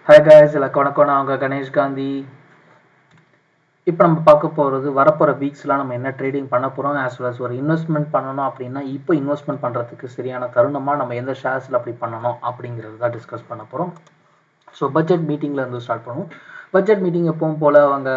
Hi guys, எல்லாருக்கும் வணக்கம். நான் உங்கள் கணேஷ் காந்தி. இப்போ நம்ம பார்க்க போகிறது வரப்போகிற வீக்ஸ்லாம் நம்ம என்ன ட்ரேடிங் பண்ண போகிறோம், ஆஸ் வெல் அஸ் ஒரு இன்வெஸ்ட்மெண்ட் பண்ணணும் அப்படின்னா இப்போ இன்வெஸ்ட்மெண்ட் பண்ணுறதுக்கு சரியான தருணமாக நம்ம எந்த ஷேர்ஸில் அப்படி பண்ணணும் அப்படிங்கிறது தான் டிஸ்கஸ் பண்ண போகிறோம். ஸோ பட்ஜெட் மீட்டிங்கில் இருந்து ஸ்டார்ட் பண்ணுவோம். பட்ஜெட் மீட்டிங் எப்பவும் போல் அவங்க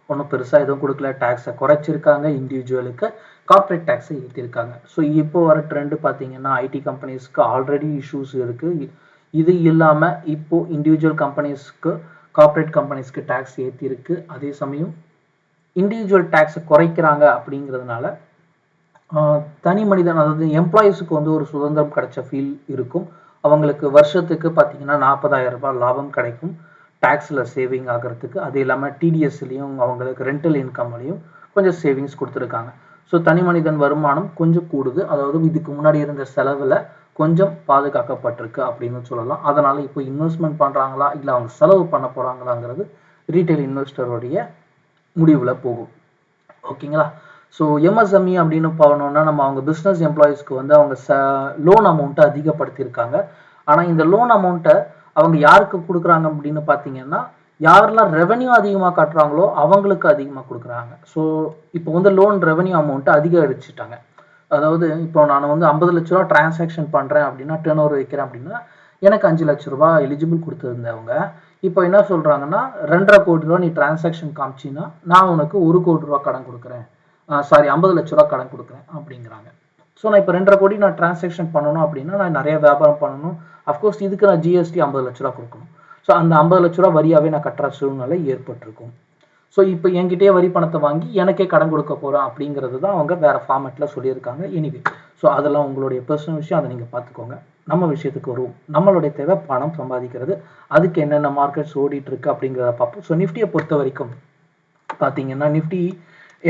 ஒன்றும் பெருசாக எதுவும் கொடுக்கல. டேக்ஸை குறைச்சிருக்காங்க, இண்டிவிஜுவலுக்கு கார்ப்பரேட் டேக்ஸை ஏற்றிருக்காங்க. ஸோ இப்போ வர ட்ரெண்டு பார்த்தீங்கன்னா ஐடி கம்பெனிஸ்க்கு ஆல்ரெடி இஷ்யூஸ் இருக்குது. இது இல்லாமல் இப்போ இண்டிவிஜுவல் கம்பெனிஸ்க்கு கார்ப்பரேட் கம்பெனிஸ்க்கு டேக்ஸ் ஏற்றிருக்கு. அதே சமயம் இண்டிவிஜுவல் டேக்ஸை குறைக்கிறாங்க அப்படிங்கிறதுனால தனி மனிதன், அதாவது எம்ப்ளாயீஸுக்கு வந்து ஒரு சுதந்திரம் கிடைச்ச ஃபீல் இருக்கும். அவங்களுக்கு வருஷத்துக்கு பார்த்தீங்கன்னா 40,000 ரூபாய் லாபம் கிடைக்கும் டேக்ஸில் சேவிங் ஆகிறதுக்கு. அது இல்லாமல் டிடிஎஸ்லையும் அவங்களுக்கு ரெண்டல் இன்கம்லையும் கொஞ்சம் சேவிங்ஸ் கொடுத்துருக்காங்க. ஸோ தனி மனிதன் வருமானம் கொஞ்சம் கூடுது. அதாவது இதுக்கு முன்னாடி இருந்த செலவில் கொஞ்சம் பாதுகாக்கப்பட்டிருக்கு அப்படின்னு சொல்லலாம். அதனால் இப்போ இன்வெஸ்ட்மெண்ட் பண்ணுறாங்களா இல்லை அவங்க செலவு பண்ண போகிறாங்களாங்கிறது ரீட்டைல் இன்வெஸ்டருடைய முடிவில் போகும். ஓகேங்களா? ஸோ எம்எஸ்எம்இ அப்படின்னு போனோம்னா நம்ம அவங்க பிஸ்னஸ் எம்ப்ளாயீஸ்க்கு வந்து அவங்க லோன் அமௌண்ட்டை அதிகப்படுத்தியிருக்காங்க. ஆனால் இந்த லோன் அமௌண்ட்டை அவங்க யாருக்கு கொடுக்குறாங்க அப்படின்னு பார்த்தீங்கன்னா, யாரெல்லாம் ரெவன்யூ அதிகமாக காட்டுறாங்களோ அவங்களுக்கு அதிகமாக கொடுக்குறாங்க. ஸோ இப்போ வந்து லோன் ரெவன்யூ அமௌண்ட்டை அதிகரிச்சுட்டாங்க. அதாவது இப்போ நான் வந்து 50 லட்ச ரூபா டிரான்சாக்ஷன் பண்ணுறேன் அப்படின்னா, டேர்ன் ஓவர் வைக்கிறேன் அப்படின்னா எனக்கு 5 லட்ச ரூபா எலிஜிபிள் கொடுத்துருந்தவங்க இப்போ என்ன சொல்கிறாங்கன்னா, 2.5 கோடி ரூபா நீ டிரான்சாக்ஷன் காமிச்சின்னா நான் உனக்கு 1 கோடி ரூபா கடன் கொடுக்குறேன், 50 லட்ச ரூபா கடன் கொடுக்குறேன் அப்படிங்கிறாங்க. ஸோ நான் இப்போ 2.5 கோடி நான் டிரான்சாக்ஷன் பண்ணணும் அப்படின்னா நான் நிறைய வியாபாரம் பண்ணணும். அஃப்கோர்ஸ் இதுக்கு நான் ஜிஎஸ்டி 50 லட்ச ரூபா கொடுக்கணும். ஸோ அந்த 50 லட்ச ரூபா வரியாகவே நான் கட்டுற சூழ்நிலை ஏற்பட்டிருக்கும். ஸோ இப்போ என்கிட்டயே வரி பணத்தை வாங்கி எனக்கே கடன் கொடுக்க போகிறேன் அப்படிங்கிறது தான் அவங்க வேறு ஃபார்மேட்டில் சொல்லியிருக்காங்க. எனிவே, ஸோ அதெல்லாம் உங்களுடைய பர்சனல் விஷயம், அதை நீங்கள் பார்த்துக்கோங்க. நம்ம விஷயத்துக்கு வருவோம். நம்மளுடைய தேவை பணம் சம்பாதிக்கிறது. அதுக்கு என்னென்ன மார்க்கெட்ஸ் ஓடிட்டு இருக்கு அப்படிங்கிறத பார்ப்போம். ஸோ நிஃப்டியை பொறுத்த வரைக்கும் பார்த்தீங்கன்னா, நிஃப்டி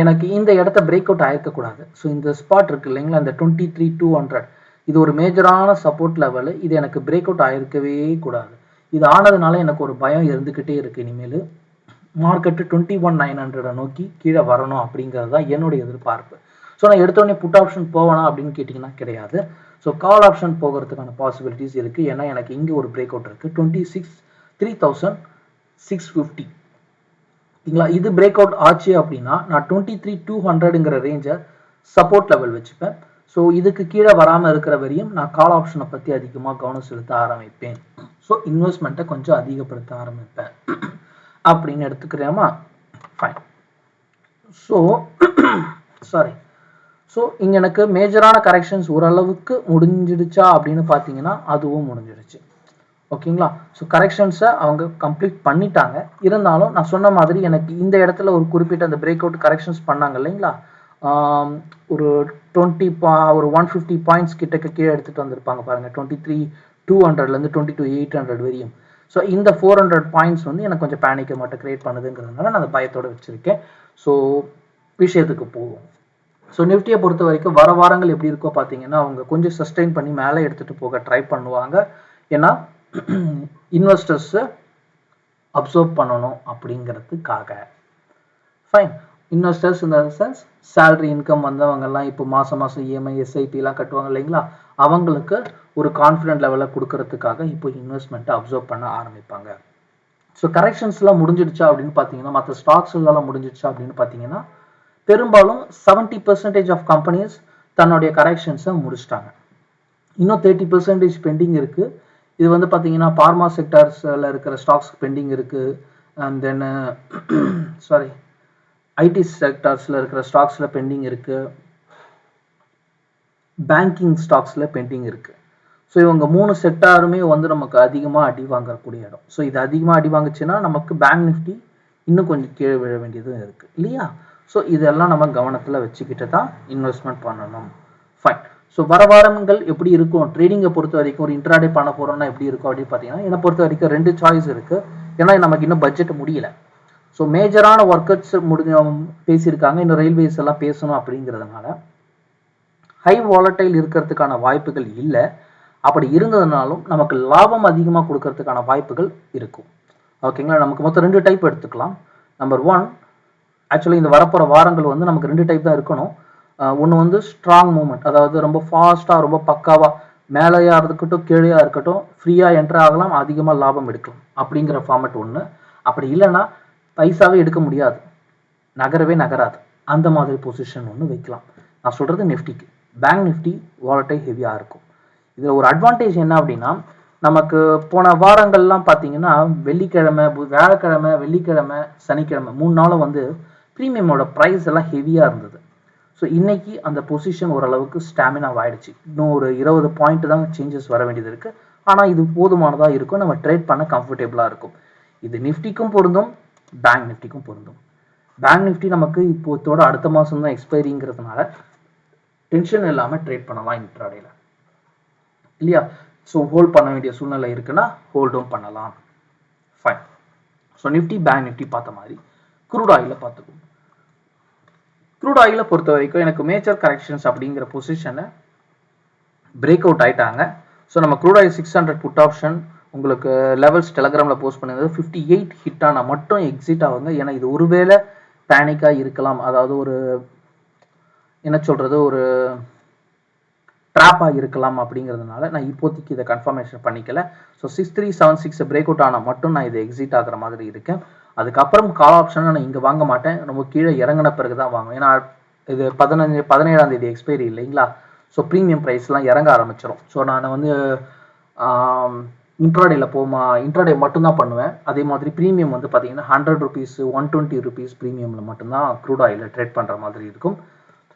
எனக்கு இந்த இடத்த பிரேக் அவுட் ஆகிருக்கக்கூடாது. ஸோ இந்த ஸ்பாட் இருக்குது இல்லைங்களா, இந்த 23,200 இது ஒரு மேஜரான சப்போர்ட் லெவலு. இது எனக்கு பிரேக் அவுட் ஆகிருக்கவே கூடாது. இது ஆனதுனால எனக்கு ஒரு பயம் இருந்துக்கிட்டே இருக்குது. இனிமேல் மார்க்கெட்டு 21,900 நோக்கி கீழே வரணும் அப்படிங்கிறது தான் என்னுடைய எதிர்பார்ப்பு. ஸோ நான் எடுத்தோடனே புட் ஆப்ஷன் போவேனா அப்படின்னு கேட்டிங்கன்னா கிடையாது. ஸோ கால் ஆப்ஷன் போகிறதுக்கான பாசிபிலிட்டிஸ் இருக்குது. ஏன்னா எனக்கு இங்கே ஒரு பிரேக் அவுட் இருக்குது 3,650. சரிங்களா? இது பிரேக் அவுட் ஆச்சு அப்படின்னா நான் 23,200ங்கிற ரேஞ்சை சப்போர்ட் லெவல் வச்சுப்பேன். ஸோ இதுக்கு கீழே வராமல் இருக்கிற வரையும் நான் கால் ஆப்ஷனை பற்றி அதிகமாக கவனம் செலுத்த ஆரம்பிப்பேன். ஸோ இன்வெஸ்ட்மெண்ட்டை கொஞ்சம் அதிகப்படுத்த ஆரம்பிப்பேன் அப்படின்னு எடுத்துக்கிறேமா? ஃபைன். ஸோ ஸோ இங்கே எனக்கு மேஜரான கரெக்ஷன்ஸ் ஓரளவுக்கு முடிஞ்சிடுச்சா அப்படின்னு பார்த்தீங்கன்னா அதுவும் முடிஞ்சிடுச்சு. ஓகேங்களா? ஸோ கரெக்ஷன்ஸை அவங்க கம்ப்ளீட் பண்ணிட்டாங்க. இருந்தாலும் நான் சொன்ன மாதிரி எனக்கு இந்த இடத்துல ஒரு குறிப்பிட்ட அந்த பிரேக் அவுட் கரெக்ஷன்ஸ் பண்ணாங்க இல்லைங்களா, ஒரு 150 பாயிண்ட்ஸ் கிட்டக்க கீழே எடுத்துகிட்டு வந்திருப்பாங்க பாருங்கள். 23,200லேருந்து 22,800 வரையும். ஸோ இந்த 400 பாயிண்ட்ஸ் வந்து எனக்கு கொஞ்சம் பேனிக்கை மட்டும் கிரியேட் பண்ணுதுங்கிறதுனால நான் அந்த பயத்தோடு வச்சுருக்கேன். ஸோ விஷயத்துக்கு போவோம். ஸோ நிஃப்டியை பொறுத்த வரைக்கும் வர வாரங்கள் எப்படி இருக்கோ பார்த்தீங்கன்னா, அவங்க கொஞ்சம் சஸ்டெயின் பண்ணி மேலே எடுத்துகிட்டு போக ட்ரை பண்ணுவாங்க. ஏன்னா இன்வெஸ்டர்ஸை அப்சர்வ் பண்ணணும் அப்படிங்கிறதுக்காக. ஃபைன். இன்வெஸ்டர்ஸ் இந்த சென்ஸ் சேலரி இன்கம் வந்தவங்கெல்லாம் இப்போ மாதம் இஎம்ஐ எஸ்ஐபிலாம் கட்டுவாங்க இல்லைங்களா, அவங்களுக்கு ஒரு கான்ஃபிடென்ட் லெவலில் கொடுக்கறதுக்காக இப்போ இன்வெஸ்ட்மெண்ட்டை அப்சர்வ் பண்ண ஆரம்பிப்பாங்க. ஸோ கரெக்ஷன்ஸ்லாம் முடிஞ்சிடுச்சா அப்படின்னு பார்த்தீங்கன்னா, மற்ற ஸ்டாக்ஸ்லாம் முடிஞ்சிடுச்சா அப்படின்னு பார்த்தீங்கன்னா பெரும்பாலும் 70% ஆஃப் கம்பெனிஸ் தன்னுடைய கரெக்ஷன்ஸை முடிச்சிட்டாங்க. இன்னும் 30% பெண்டிங் இருக்குது. இது வந்து பார்த்தீங்கன்னா பார்மா செக்டர்ஸில் இருக்கிற ஸ்டாக்ஸ் பெண்டிங் இருக்குது. அண்ட் தென் ஐடி செக்டர்ஸில் இருக்கிற ஸ்டாக்ஸில் பெண்டிங் இருக்குது. பேங்கிங் ஸ்டாக்ஸில் பெண்டிங் இருக்குது. ஸோ இவங்க 3 செக்டாருமே வந்து நமக்கு அதிகமாக அடி வாங்கக்கூடிய இடம். ஸோ இது அதிகமாக அடி வாங்குச்சுன்னா நமக்கு பேங்க் நிஃப்டி இன்னும் கொஞ்சம் கீழே விழ வேண்டியதும் இருக்குது இல்லையா? ஸோ இதெல்லாம் நம்ம கவனத்தில் வச்சுக்கிட்டு தான் இன்வெஸ்ட்மெண்ட் பண்ணணும். ஃபைன். ஸோ வர வாரங்கள் எப்படி இருக்கும் ட்ரேடிங்கை பொறுத்த வரைக்கும், ஒரு இன்ட்ராடே பண்ண போகிறோம்னா எப்படி இருக்கும் அப்படின்னு பார்த்தீங்கன்னா, என்னை பொறுத்த வரைக்கும் 2 சாய்ஸ் இருக்குது. ஏன்னா நமக்கு இன்னும் பட்ஜெட் முடியல. ஸோ மேஜரான ஒர்க்கர்ஸ் பேசியிருக்காங்க, இன்னும் ரயில்வேஸ் எல்லாம் பேசணும் அப்படிங்கிறதுனால ஹை வாலட்டைல் இருக்கிறதுக்கான வாய்ப்புகள் இல்லை. அப்படி இருந்ததுனாலும் நமக்கு லாபம் அதிகமாக கொடுக்கறதுக்கான வாய்ப்புகள் இருக்கும். ஓகேங்களா? நமக்கு மொத்தம் 2 டைப் எடுத்துக்கலாம். நம்பர் 1, ஆக்சுவலி இந்த வரப்போகிற வாரங்கள் வந்து நமக்கு 2 டைப் தான் இருக்கணும். ஒன்று வந்து ஸ்ட்ராங் மூவ்மெண்ட், அதாவது ரொம்ப ஃபாஸ்ட்டாக ரொம்ப பக்காவாக மேலேயா இருக்கட்டும் கீழேயா இருக்கட்டும் ஃப்ரீயாக என்ட்ரு ஆகலாம், அதிகமாக லாபம் எடுக்கலாம் அப்படிங்கிற ஃபார்மேட் ஒன்று. அப்படி இல்லைன்னா பைசாவே எடுக்க முடியாது, நகரவே நகராது, அந்த மாதிரி பொசிஷன் ஒன்று வைக்கலாம். நான் சொல்கிறது நிஃப்டிக்கு. பேங்க் நிஃப்டி வாலட்டைல் ஹெவியாக இருக்கும். இதில் ஒரு அட்வான்டேஜ் என்ன அப்படின்னா, நமக்கு போன வாரங்கள்லாம் பார்த்தீங்கன்னா வெள்ளிக்கிழமை, வியாழக்கிழமை, வெள்ளிக்கிழமை, சனிக்கிழமை 3 நாளும் வந்து ப்ரீமியமோட ப்ரைஸ் எல்லாம் ஹெவியாக இருந்தது. ஸோ இன்னைக்கு அந்த பொசிஷன் ஓரளவுக்கு ஸ்டாமினா ஆயிடுச்சு. இன்னும் ஒரு 20 பாயிண்ட் தான் சேஞ்சஸ் வர வேண்டியது இருக்குது. ஆனால் இது போதுமானதாக இருக்கும், நம்ம ட்ரேட் பண்ண கம்ஃபர்டபுளாக இருக்கும். இது நிஃப்டிக்கும் பொருந்தும், பேங்க் நிஃப்டிக்கும் பொருந்தும். பேங்க் நிஃப்டி நமக்கு இப்போத்தோட அடுத்த மாதம் தான் எக்ஸ்பைரிங்கிறதுனால டென்ஷன் இல்லாமல் ட்ரேட் பண்ணலாம் இன்ட்ராடேல, இல்லையா? ஸோ ஹோல்ட் பண்ண வேண்டிய சூழ்நிலை இருக்குன்னா ஹோல்டும் பண்ணலாம். Fine. So Nifty bank Nifty பார்த்த மாதிரி க்ரூட் ஆயிலை பார்த்துக்கணும். க்ரூட் ஆயிலை பொறுத்த வரைக்கும் எனக்கு மேஜர் கரெக்ஷன்ஸ் அப்படிங்கிற பொசிஷனை பிரேக் அவுட் ஆயிட்டாங்க. ஸோ நம்ம க்ரூட் ஆயில் 600 புட் ஆப்ஷன் உங்களுக்கு லெவல்ஸ் டெலகிராமில் போஸ்ட் பண்ணியிருந்தது. 58 ஹிட் ஆனால் மட்டும் எக்ஸிட் ஆகுங்க. ஏன்னா இது ஒருவேளை பேனிக்காக இருக்கலாம், அதாவது ஒரு என்ன சொல்கிறது, ஒரு ட்ராப்பாக இருக்கலாம் அப்படிங்கிறதுனால நான் இப்போதைக்கு இதை கன்ஃபர்மேஷன் பண்ணிக்கல. ஸோ 6376 பிரேக் அவுட் ஆனால் மட்டும் நான் இதை எக்ஸிட் ஆகிற மாதிரி இருக்கேன். அதுக்கப்புறம் கால் ஆப்ஷனை நான் இங்கே வாங்க மாட்டேன், ரொம்ப கீழே இறங்கின பிறகு தான் வாங்குவேன். ஏன்னா இது 17ஆம் தேதி எக்ஸ்பைரி இல்லைங்களா? ஸோ ப்ரீமியம் ப்ரைஸ்லாம் இறங்க ஆரம்பிச்சிடும். ஸோ நான் வந்து இன்ட்ராடே மட்டும்தான் பண்ணுவேன். அதே மாதிரி ப்ரீமியம் வந்து பார்த்தீங்கன்னா 100 rupees 120 rupees ப்ரீமியமில் மட்டும்தான் க்ரூட் ஆயிலில் ட்ரேட் பண்ணுற மாதிரி இருக்கும்.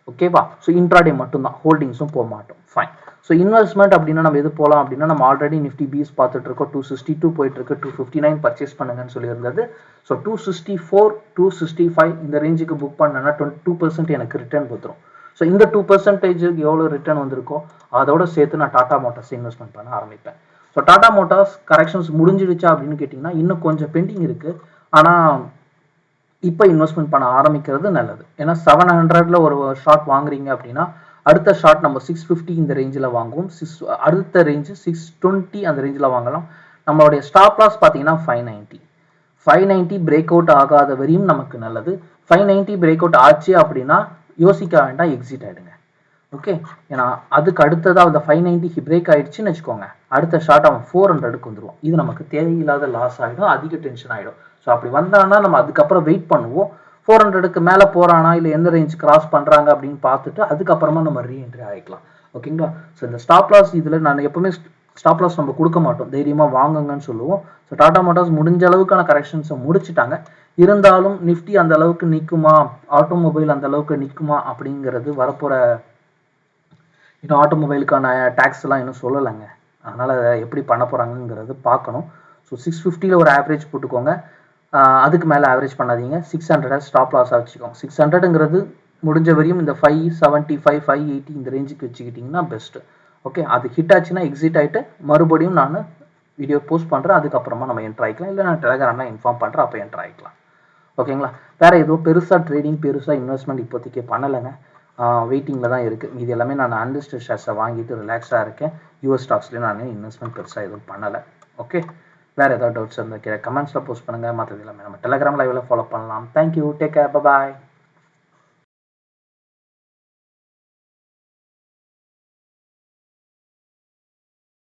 ஓகேவா? ஸோ இன்ட்ராடே மட்டும்தான், ஹோல்டிங்ஸும் போக மாட்டோம். ஃபைன். ஸோ இன்வெஸ்ட்மெண்ட் அப்படின்னா நம்ம எது போகலாம் அப்படின்னா, நம்ம ஆல்ரெடி நிஃப்டி பீஸ் பார்த்துட்டு இருக்கோம். 262 போயிட்டு இருக்கு, 259 பர்ச்சேஸ் பண்ணுங்கன்னு சொல்லியிருந்தது. ஸோ 264 265 இந்த ரேஞ்சுக்கு புக் பண்ணேன்னா 2% எனக்கு ரிட்டர்ன் வந்துடும். ஸோ இந்த 2% எவ்வளோ ரிட்டர்ன் வந்திருக்கோ அதோட சேர்த்து நான் டாடா மோட்டார்ஸ் இன்வெஸ்ட்மெண்ட் பண்ண ஆரம்பிப்பேன். ஸோ டாடா மோட்டார்ஸ் கரெக்ஷன்ஸ் முடிஞ்சிடுச்சா அப்படின்னு கேட்டிங்கன்னா இன்னும் கொஞ்சம் பெண்டிங் இருக்குது. ஆனால் இப்போ இன்வெஸ்ட்மெண்ட் பண்ண ஆரம்பிக்கிறது நல்லது. ஏன்னா 700ல் ஒரு ஷார்ட் வாங்குறீங்க அப்படின்னா அடுத்த ஷார்ட் நம்ம 650 இந்த ரேஞ்சில் வாங்குவோம். அடுத்த ரேஞ்சு 620 அந்த ரேஞ்சில் வாங்கலாம். நம்மளுடைய ஸ்டாப் லாஸ் பார்த்தீங்கன்னா 590 பிரேக் அவுட் ஆகாத வரையும் நமக்கு நல்லது. 590 பிரேக் அவுட் ஆச்சு அப்படின்னா யோசிக்க வேண்டாம், எக்ஸிட் ஆகிடுங்க. ஓகே, ஏன்னா அதுக்கு அடுத்ததாக அந்த 590 பிரேக் ஆகிடுச்சுன்னு வச்சுக்கோங்க, அடுத்த ஷார்ட் அவன் 400க்கு வந்துடுவோம். இது நமக்கு தேவையில்லாத லாஸ் ஆகிடும், அதிக டென்ஷன் ஆகிடும். ஸோ அப்படி வந்தானா நம்ம அதுக்கப்புறம் வெயிட் பண்ணுவோம். 400க்கு மேலே போகிறானா இல்லை எந்த ரேஞ்ச் கிராஸ் பண்ணுறாங்க அப்படின்னு பார்த்துட்டு அதுக்கப்புறமா நம்ம ரீஎன்ட்ரி ஆகிக்கலாம். ஓகேங்களா? ஸோ இந்த ஸ்டாப் லாஸ் இதில் நான் எப்பவுமே ஸ்டாப் லாஸ் நம்ம கொடுக்க மாட்டோம், தைரியமாக வாங்குங்கன்னு சொல்லுவோம். ஸோ டாடா மோட்டார்ஸ் முடிஞ்ச அளவுக்கான கரெக்ஷன்ஸை முடிச்சுட்டாங்க. இருந்தாலும் நிஃப்டி அந்த அளவுக்கு நிற்குமா, ஆட்டோமொபைல் அந்த அளவுக்கு நிற்குமா அப்படிங்கிறது வரப்போகிற இன்னும் ஆட்டோமொபைலுக்கான டேக்ஸ் எல்லாம் இன்னும் சொல்லலைங்க. அதனால் எப்படி பண்ண போகிறாங்கங்கிறது பார்க்கணும். ஸோ 650ல் ஒரு ஆவரேஜ் போட்டுக்கோங்க, அதுக்கு மேலே ஆவரேஜ் பண்ணாதீங்க. 600 ஸ்டாப் லாஸாக வச்சுக்கோங்க. 600ங்கிறது முடிஞ்ச வரையும் இந்த 575 580 இந்த ரேஞ்சுக்கு வச்சுக்கிட்டிங்கன்னா பெஸ்ட்டு. ஓகே, அது ஹிட் ஆச்சுன்னா எக்ஸிட் ஆகிட்டு மறுபடியும் நான் வீடியோ போஸ்ட் பண்ணுறேன், அதுக்கப்புறமா நம்ம என்ட்ரு ஆகிக்கலாம். இல்லை நான் டெலகிராமில் இன்ஃபார்ம் பண்ணுறேன், அப்போ என்ட்ரு ஆகிக்கலாம். ஓகேங்களா? வேறு எதுவும் பெருசாக ட்ரேடிங் பெருசாக இன்வெஸ்ட்மெண்ட் இப்போதைக்கு பண்ணலைங்க. வெயிட்டிங்கில் தான் இருக்குது. இது எல்லாமே நான் அன்லிஸ்டட் ஷேர்ஸை வாங்கிட்டு ரிலாக்ஸாக இருக்கேன். யூஎஸ் ஸ்டாக்ஸ்லேயும் நான் இன்வெஸ்ட்மெண்ட் பெருசாக எதுவும் பண்ணலை. ஓகே, வேறு ஏதாவது டவுட்ஸ் இருந்தால் கமெண்ட்ஸில் போஸ்ட் பண்ணுங்கள். மற்றது எல்லாமே நம்ம டெலகிராம் லைவில் ஃபாலோ பண்ணலாம். தேங்க்யூ, டேக் கேர், பாய்.